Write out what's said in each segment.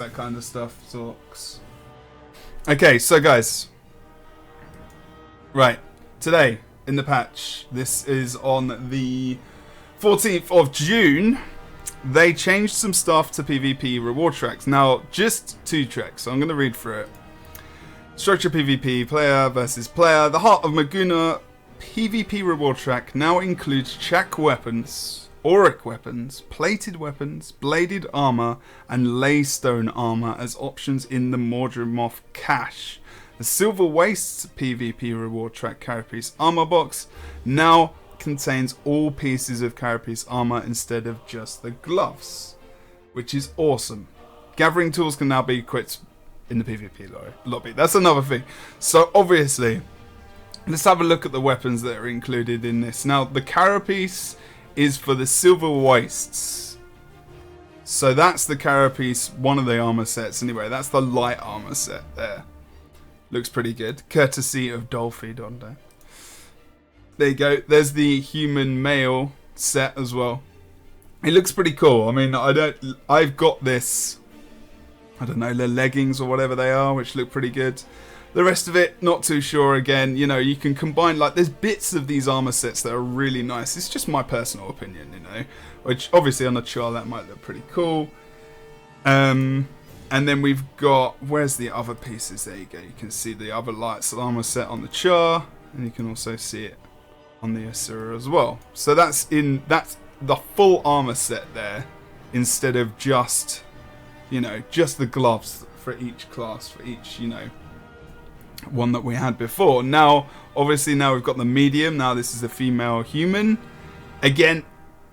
that kind of stuff. Talks. Okay, so guys. Right, today in the patch, this is on the 14th of June. They changed some stuff to PvP reward tracks. Now, just 2 tracks, so I'm going to read through it. Structure PvP, player versus player. The Heart of Maguna PvP reward track now includes Chak Weapons, Auric Weapons, Plated Weapons, Bladed Armour, and Leystone Armour as options in the Mordremoth cache. The Silverwastes PvP reward track Carapeace Armour box now contains all pieces of Carapace armor instead of just the gloves, which is awesome. Gathering tools can now be equipped in the PvP lobby. That's another thing. So obviously, let's have a look at the weapons that are included in this. Now, the Carapace is for the Silverwastes. So that's the Carapace, one of the armor sets anyway. That's the light armor set there. Looks pretty good. Courtesy of Dolphy Donde. There you go. There's the human male set as well. It looks pretty cool. I mean, I've got this, I don't know, the leggings or whatever they are, which look pretty good. The rest of it, not too sure. Again, you know, you can combine, like, there's bits of these armor sets that are really nice. It's just my personal opinion, you know, which obviously on a char that might look pretty cool. And then we've got, where's the other pieces? There you go. You can see the other lights armor set on the char, and you can also see it on the Asura as well. So that's the full armor set there, instead of just, you know, just the gloves for each class, for each, you know, one that we had before. Now, obviously, now we've got the medium. Now this is a female human. Again,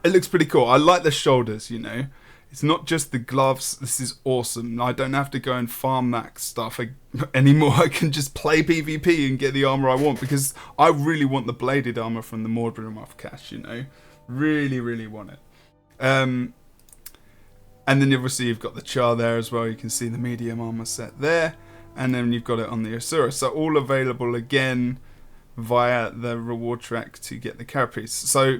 it looks pretty cool. I like the shoulders, you know. It's not just the gloves. This is awesome. I don't have to go and farm that stuff anymore. I can just play PvP and get the armor I want, because I really want the bladed armor from the Mordremoth cache, you know. Really, really want it. And then obviously you've got the char there as well. You can see the medium armor set there. And then you've got it on the Asura. So all available again via the reward track to get the Carapace. So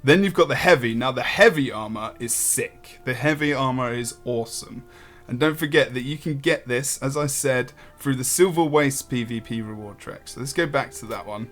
then you've got the heavy. Now the heavy armor is sick. The heavy armor is awesome. And don't forget that you can get this, as I said, through the Silverwastes PvP reward track. So let's go back to that one.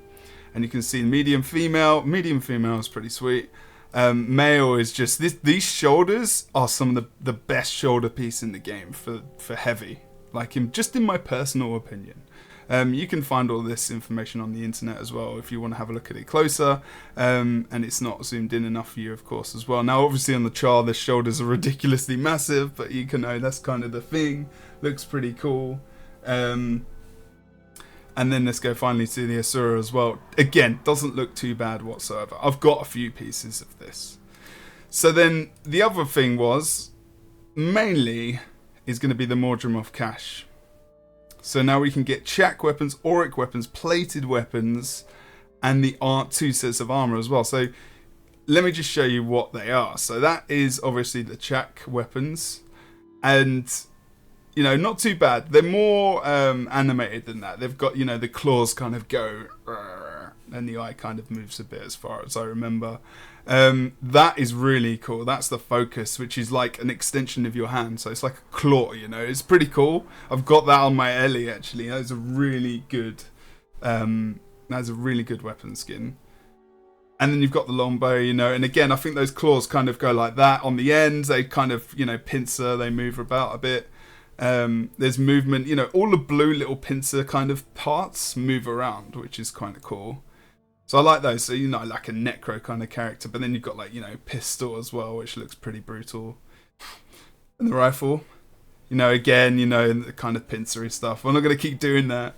And you can see medium female. Medium female is pretty sweet. Male is just, these shoulders are some of the best shoulder piece in the game for heavy. Like, just in my personal opinion. You can find all this information on the internet as well if you want to have a look at it closer. And it's not zoomed in enough for you, of course, as well. Now, obviously, on the char, the shoulders are ridiculously massive, but you can know that's kind of the thing. Looks pretty cool. And then let's go finally to the Asura as well. Again, doesn't look too bad whatsoever. I've got a few pieces of this. So then the other thing was, mainly, is going to be the Mordremoth cache. So now we can get Chak Weapons, Auric Weapons, Plated Weapons, and the 2 sets of armor as well. So let me just show you what they are. So that is obviously the Chak Weapons, and you know, not too bad. They're more animated than that. They've got, you know, the claws kind of go, and the eye kind of moves a bit, as far as I remember. That is really cool. That's the focus, which is like an extension of your hand. So it's like a claw, you know. It's pretty cool. I've got that on my Ellie, actually. That's a really good weapon skin. And then you've got the longbow, you know. And again, I think those claws kind of go like that on the ends. They kind of, you know, pincer. They move about a bit. There's movement, you know. All the blue little pincer kind of parts move around, which is kind of cool. So I like those. So, you know, like a necro kind of character. But then you've got, like, you know, pistol as well, which looks pretty brutal. And the rifle, you know, again, you know, the kind of pincery stuff. I'm not going to keep doing that.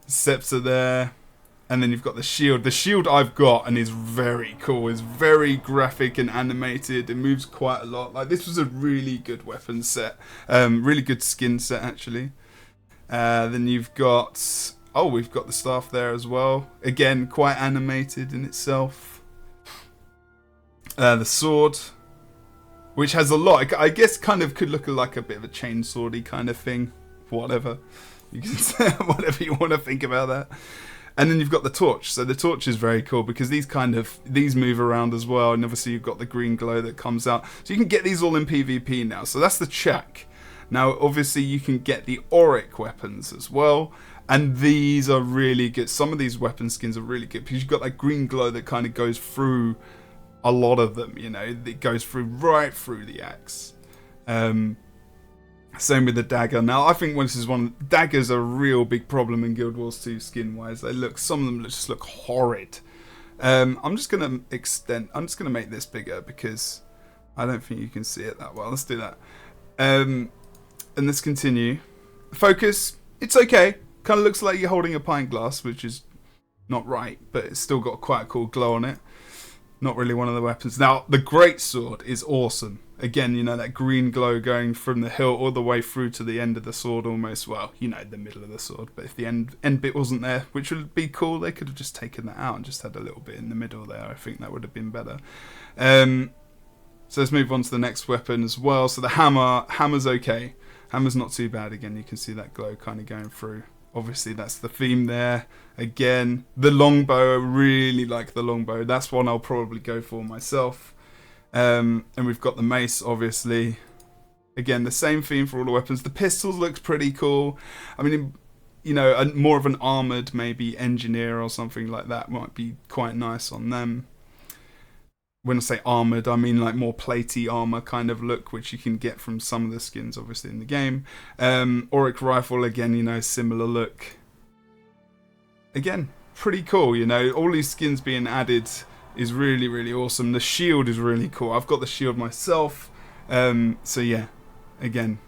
Scepter there. And then you've got the shield. The shield I've got and is very cool. It's very graphic and animated. It moves quite a lot. Like, this was a really good weapon set. Really good skin set, actually. Then you've got... Oh, we've got the staff there as well. Again, quite animated in itself. The sword, which has a lot. I guess kind of could look like a bit of a chainswordy kind of thing. Whatever. You can say whatever you want to think about that. And then you've got the torch. So the torch is very cool because these move around as well. And obviously you've got the green glow that comes out. So you can get these all in PvP now. So that's the Chak. Now obviously you can get the Auric Weapons as well. And these are really good. Some of these weapon skins are really good because you've got that green glow that kind of goes through a lot of them, you know. It goes through right through the axe. Same with the dagger. Now I think daggers are a real big problem in Guild Wars 2 skin wise. Some of them just look horrid. I'm just gonna make this bigger because I don't think you can see it that well. Let's do that. And let's continue. Focus, it's okay. Kind of looks like you're holding a pint glass, which is not right, but it's still got quite a cool glow on it. Not really one of the weapons. Now, the greatsword is awesome. Again, you know, that green glow going from the hilt all the way through to the end of the sword almost. Well, you know, the middle of the sword. But if the end bit wasn't there, which would be cool, they could have just taken that out and just had a little bit in the middle there. I think that would have been better. So let's move on to the next weapon as well. So the hammer's okay. Hammer's not too bad. Again, you can see that glow kind of going through. Obviously, that's the theme there. Again, the longbow, I really like the longbow. That's one I'll probably go for myself. And we've got the mace, obviously. Again, the same theme for all the weapons. The pistols looks pretty cool. I mean, you know, more of an armoured, maybe, engineer or something like that might be quite nice on them. When I say armoured, I mean like more platey armour kind of look, which you can get from some of the skins, obviously, in the game. Auric rifle, again, you know, similar look. Again, pretty cool, you know. All these skins being added is really, really awesome. The shield is really cool. I've got the shield myself. So, yeah, again,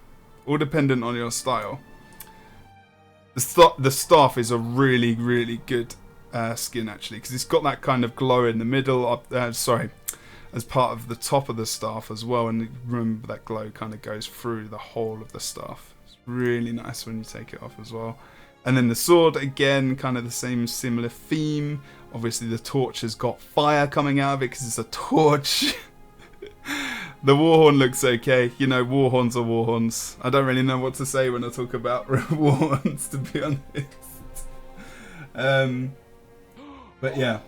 all dependent on your style. The staff is a really, really good skin, actually, because it's got that kind of glow in the middle. As part of the top of the staff as well, and remember that glow kind of goes through the whole of the staff. It's really nice when you take it off as well. And then the sword, again, kind of the same similar theme. Obviously the torch has got fire coming out of it because it's a torch. The warhorn looks okay. You know, warhorns are warhorns. I don't really know what to say when I talk about warhorns, to be honest. But yeah.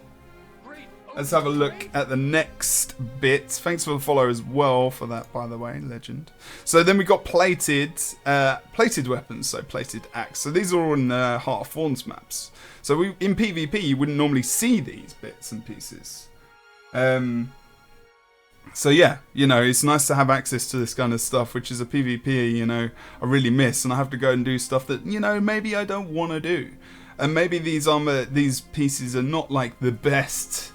Let's have a look at the next bit. Thanks for the follow as well for that, by the way, legend. So then we got plated weapons, so plated axe. So these are all in the Heart of Thorns maps. So in PvP, you wouldn't normally see these bits and pieces. So yeah, you know, it's nice to have access to this kind of stuff, which is a PvP, you know, I really miss, and I have to go and do stuff that, you know, maybe I don't want to do. And maybe these pieces are not like the best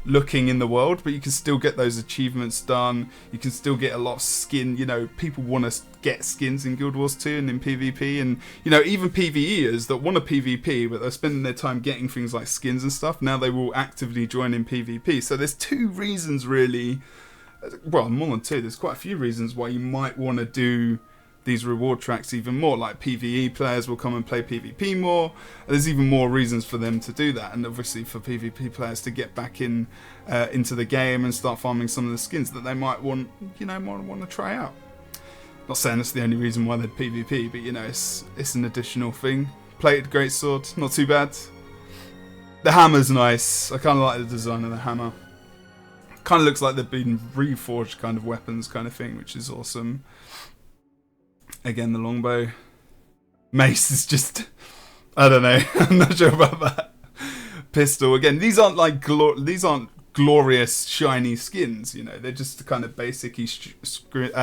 looking in the world, but you can still get those achievements done. You can still get a lot of skin. You know, people want to get skins in Guild Wars 2 and in PvP, and you know, even PvEers that want to PvP but they're spending their time getting things like skins and stuff, now they will actively join in PvP. So there's two reasons really, well, more than two, there's quite a few reasons why you might want to do these reward tracks even more. Like PvE players will come and play PvP more. There's even more reasons for them to do that, and obviously for PvP players to get back in into the game and start farming some of the skins that they might want, you know, might want to try out. Not saying that's the only reason why they're PvP, but you know, it's an additional thing. Plated greatsword, not too bad. The hammer's nice. I kind of like the design of the hammer. Kind of looks like they've been reforged kind of weapons kind of thing, which is awesome. Again, the longbow. Mace is just, I don't know. I'm not sure about that. Pistol. Again, these aren't like glorious shiny skins. You know, they're just kind of basic-ish, but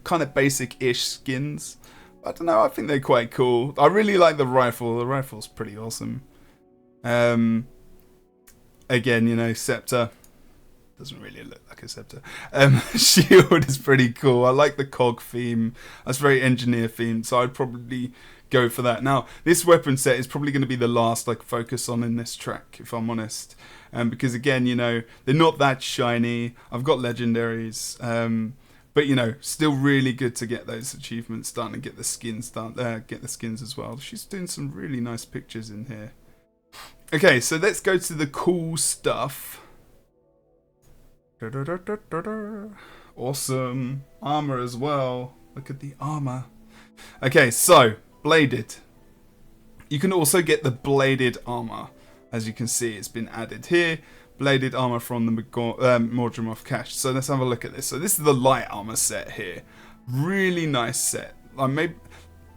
kind of basic-ish skins. I don't know. I think they're quite cool. I really like the rifle. The rifle's pretty awesome. Again, you know, scepter. Doesn't really look like a scepter. Shield is pretty cool. I like the cog theme. That's very engineer themed, so I'd probably go for that. Now, this weapon set is probably going to be the last I focus on in this track, if I'm honest. Because again, you know, they're not that shiny. I've got legendaries. But you know, still really good to get those achievements done and get the skins done. Get the skins as well. She's doing some really nice pictures in here. Okay, so let's go to the cool stuff. Awesome armor as well. Look at the armor. Okay, so bladed. You can also get the bladed armor. As you can see, it's been added here. Bladed armor from the Mordremoth cache. So let's have a look at this. So this is the light armor set here. Really nice set.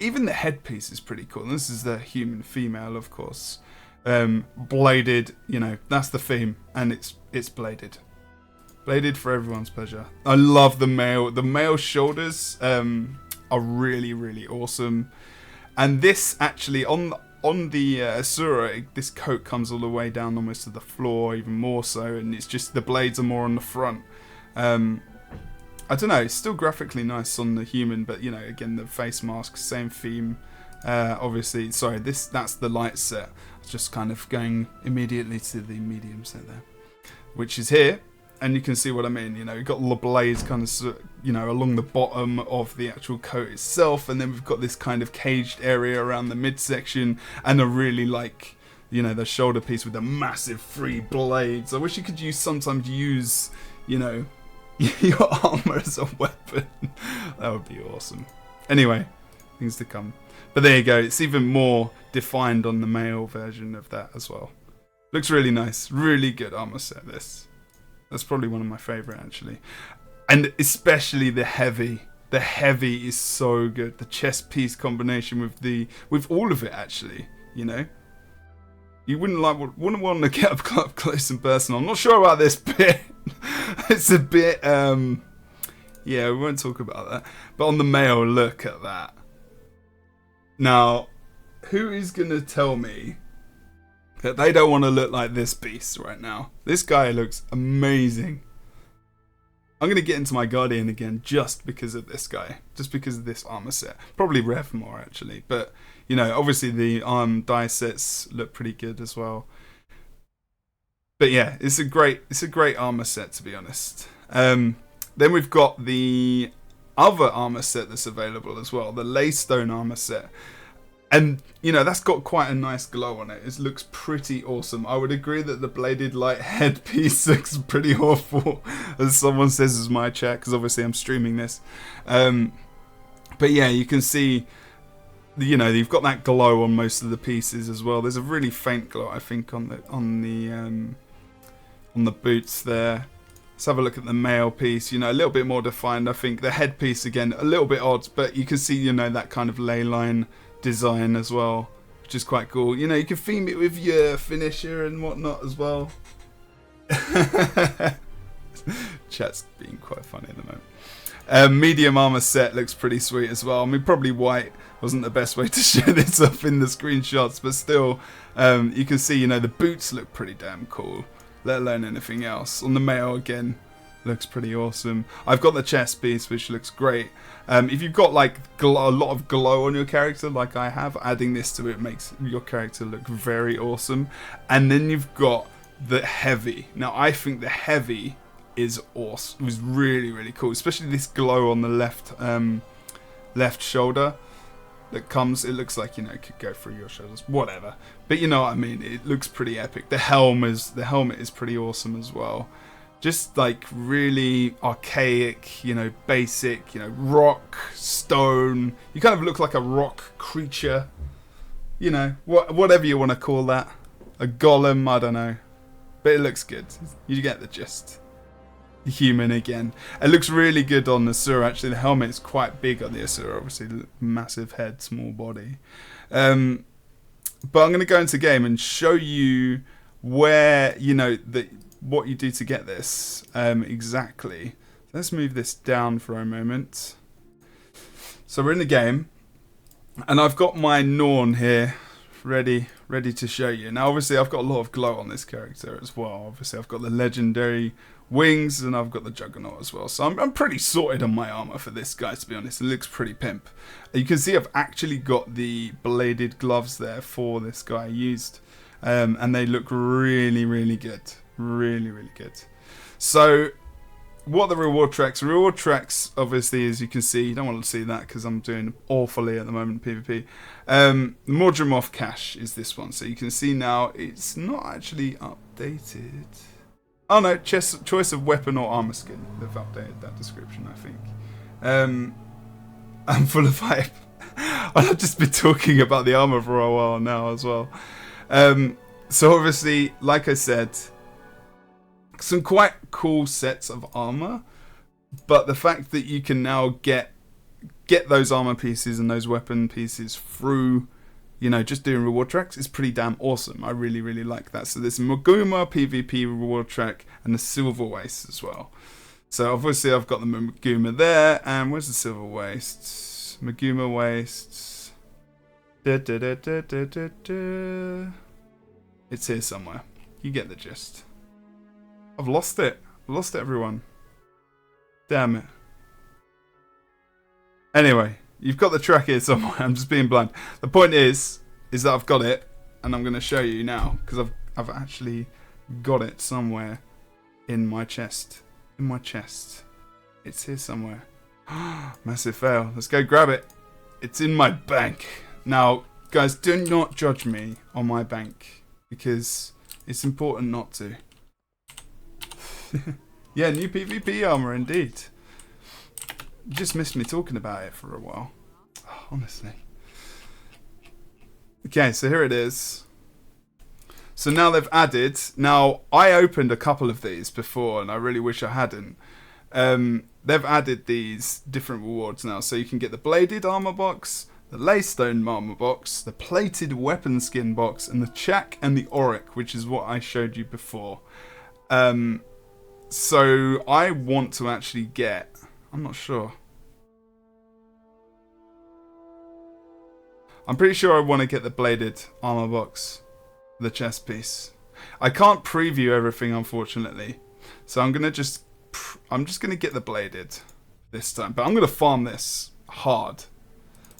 Even the headpiece is pretty cool. This is the human female, of course. Bladed, you know, that's the theme, and it's bladed. Bladed for everyone's pleasure. I love the male. The male shoulders are really, really awesome. And this actually on the Asura, this coat comes all the way down almost to the floor, even more so, and it's just the blades are more on the front. I don't know, it's still graphically nice on the human, but you know, again, the face mask, same theme. Obviously, sorry, that's the light set. I was just kind of going immediately to the medium set there, which is here, and you can see what I mean. You know, you've got all the blades kind of, you know, along the bottom of the actual coat itself, and then we've got this kind of caged area around the midsection, and a really like, you know, the shoulder piece with the massive 3 blades. I wish you could sometimes use, you know, your armor as a weapon. That would be awesome. Anyway, things to come. But there you go. It's even more defined on the male version of that as well. Looks really nice. Really good armor set, this. That's probably one of my favorite, actually. And especially the heavy. The heavy is so good. The chest piece combination with all of it, actually. You know? You wouldn't want to get up close and personal. I'm not sure about this bit. It's a bit, yeah, we won't talk about that. But on the male, look at that. Now, who is going to tell me that they don't want to look like this beast right now? This guy looks amazing. I'm going to get into my Guardian again just because of this guy. Just because of this armor set. Probably Rev more, actually. But, you know, obviously the die sets look pretty good as well. But yeah, it's a great armor set, to be honest. Then we've got the other armor set that's available as well, the Leystone Armour set. And, you know, that's got quite a nice glow on it. It looks pretty awesome. I would agree that the bladed light headpiece looks pretty awful, as someone says in my chat, because obviously I'm streaming this. But yeah, you can see, you know, you've got that glow on most of the pieces as well. There's a really faint glow, I think, on the boots there. Let's have a look at the male piece. You know, a little bit more defined, I think. The headpiece, again, a little bit odd, but you can see, you know, that kind of ley line design as well, which is quite cool. You know, you can theme it with your finisher and whatnot as well. Chat's being quite funny at the moment. Medium armor set looks pretty sweet as well. I mean, probably white wasn't the best way to show this up in the screenshots, but still, you can see, you know, the boots look pretty damn cool, let alone anything else. On the male, again, looks pretty awesome. I've got the chest piece, which looks great. If you've got like a lot of glow on your character, like I have, adding this to it makes your character look very awesome. And then you've got the heavy. Now, I think the heavy is awesome. It was really, really cool, especially this glow on the left shoulder that comes. It looks like, you know, it could go through your shoulders, whatever. But you know what I mean. It looks pretty epic. The helmet is pretty awesome as well. Just like really archaic, you know, basic, you know, rock, stone. You kind of look like a rock creature, you know, whatever you want to call that. A golem, I don't know, but it looks good. You get the gist. The human again. It looks really good on the Asura. Actually, the helmet is quite big on the Asura. Obviously, massive head, small body. But I'm going to go into game and show you where, you know, what you do to get this exactly. Let's move this down for a moment. So we're in the game, and I've got my Norn here ready to show you. Now obviously I've got a lot of glow on this character as well. Obviously I've got the legendary wings, and I've got the Juggernaut as well. So I'm pretty sorted on my armor for this guy, to be honest. It looks pretty pimp. You can see I've actually got the bladed gloves there for this guy used, and they look really, really good. Really, really good. So, what are the reward tracks? Reward tracks, obviously, as you can see, you don't want to see that because I'm doing awfully at the moment in PvP. Mordremoth cache is this one. So you can see now it's not actually updated. Oh no, choice of weapon or armor skin. They've updated that description, I think. I'm full of hype. I've just been talking about the armor for a while now as well. So obviously, like I said, some quite cool sets of armor, but the fact that you can now get those armor pieces and those weapon pieces through, you know, just doing reward tracks is pretty damn awesome. I really, really like that. So there's Maguma PvP reward track and the Silverwastes as well. So obviously I've got the Maguma there, and where's the Silverwastes? Maguma wastes. It's here somewhere. You get the gist. I've lost it. I've lost it, everyone. Damn it. Anyway, you've got the track here somewhere. I'm just being blunt. The point is that I've got it, and I'm going to show you now, because I've actually got it somewhere in my chest. In my chest. It's here somewhere. Massive fail. Let's go grab it. It's in my bank. Now, guys, do not judge me on my bank, because it's important not to. Yeah, new PvP armor indeed. You just missed me talking about it for a while. Oh, honestly. Okay, so here it is. So now they've added... Now, I opened a couple of these before, and I really wish I hadn't. They've added these different rewards now. So you can get the Bladed Armour box, the Leystone Armour box, the Plated Weapon Skin box, and the Chak and the Auric, which is what I showed you before. So I want to actually get... I'm not sure. I'm pretty sure I want to get the Bladed Armour box. The chest piece. I can't preview everything, unfortunately. So I'm just going to get the Bladed this time. But I'm going to farm this hard.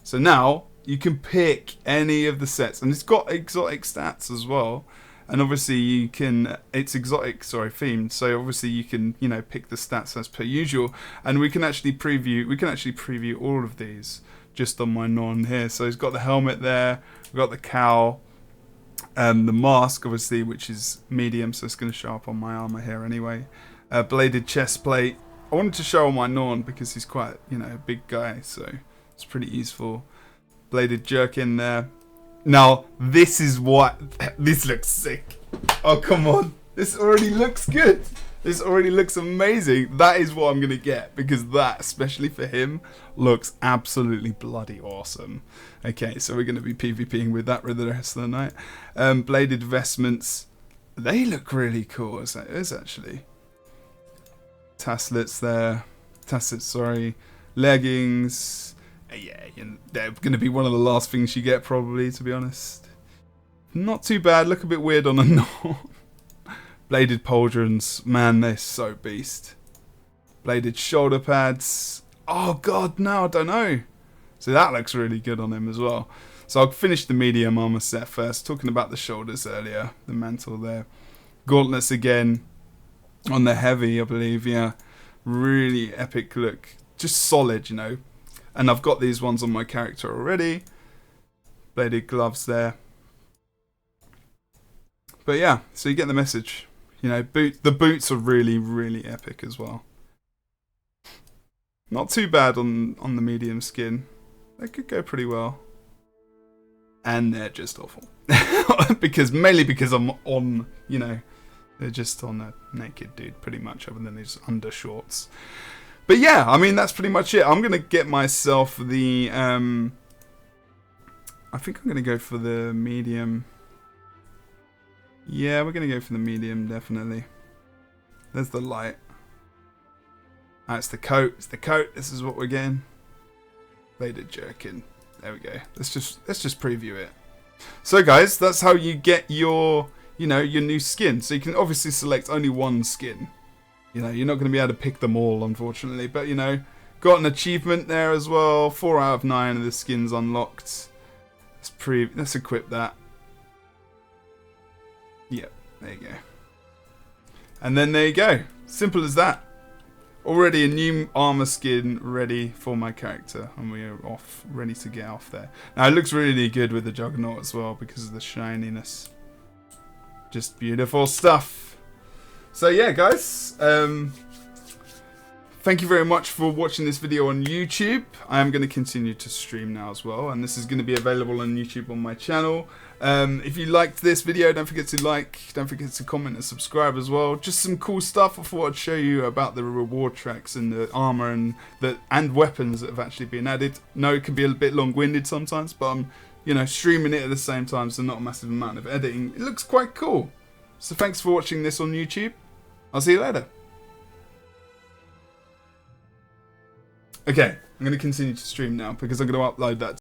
So now you can pick any of the sets. And it's got exotic stats as well. And obviously you can, it's exotic, themed. So obviously you can, you know, pick the stats as per usual. And we can actually preview all of these just on my non here. So it's got the helmet there, we've got the cowl, the mask obviously, which is medium, so it's going to show up on my armor here anyway. Bladed chest plate. I wanted to show on my Norn because he's quite, you know, a big guy, so it's pretty useful. Bladed jerkin there. Now, this is what... This looks sick. Oh, come on. This already looks good. This already looks amazing. That is what I'm going to get, because that, especially for him, looks absolutely bloody awesome. Okay, so we're going to be PvPing with that for the rest of the night. Bladed vestments. They look really cool, as that is, actually. Taslets there. Taslets, sorry. Leggings. Yeah, they're going to be one of the last things you get, probably, to be honest. Not too bad. Look a bit weird on the knot. Bladed pauldrons. Man, they're so beast. Bladed shoulder pads. Oh, God, no, I don't know. So that looks really good on him as well. So I'll finish the medium armor set first. Talking about the shoulders earlier. The mantle there. Gauntlets again. On the heavy, I believe, yeah. Really epic look. Just solid, you know. And I've got these ones on my character already. Bladed gloves there. But yeah, so you get the message. You know, the boots are really, really epic as well. Not too bad on the medium skin. They could go pretty well. And they're just awful. Mainly because I'm on, you know, they're just on a naked dude pretty much, other than his undershorts. But yeah, I mean, that's pretty much it. I'm going to get myself the... I think I'm going to go for the medium. Yeah, we're going to go for the medium, definitely. There's the light. It's the coat. It's the coat. This is what we're getting. Bladed jerkin. There we go. Let's just preview it. So guys, that's how you get your, you know, your new skin. So you can obviously select only one skin. You know, you're not going to be able to pick them all, unfortunately. But, you know, got an achievement there as well. 4 out of 9 of the skins unlocked. Let's equip that. Yep, there you go. And then there you go. Simple as that. Already a new armor skin ready for my character. And we are off, ready to get off there. Now, it looks really good with the Juggernaut as well because of the shininess. Just beautiful stuff. So yeah, guys, thank you very much for watching this video on YouTube. I am going to continue to stream now as well, and this is going to be available on YouTube on my channel. If you liked this video, don't forget to like, don't forget to comment and subscribe as well. Just some cool stuff. I thought I'd show you about the reward tracks and the armor and weapons that have actually been added. No, it can be a bit long-winded sometimes, but I'm, you know, streaming it at the same time, so not a massive amount of editing. It looks quite cool. So thanks for watching this on YouTube. I'll see you later. Okay, I'm going to continue to stream now because I'm going to upload that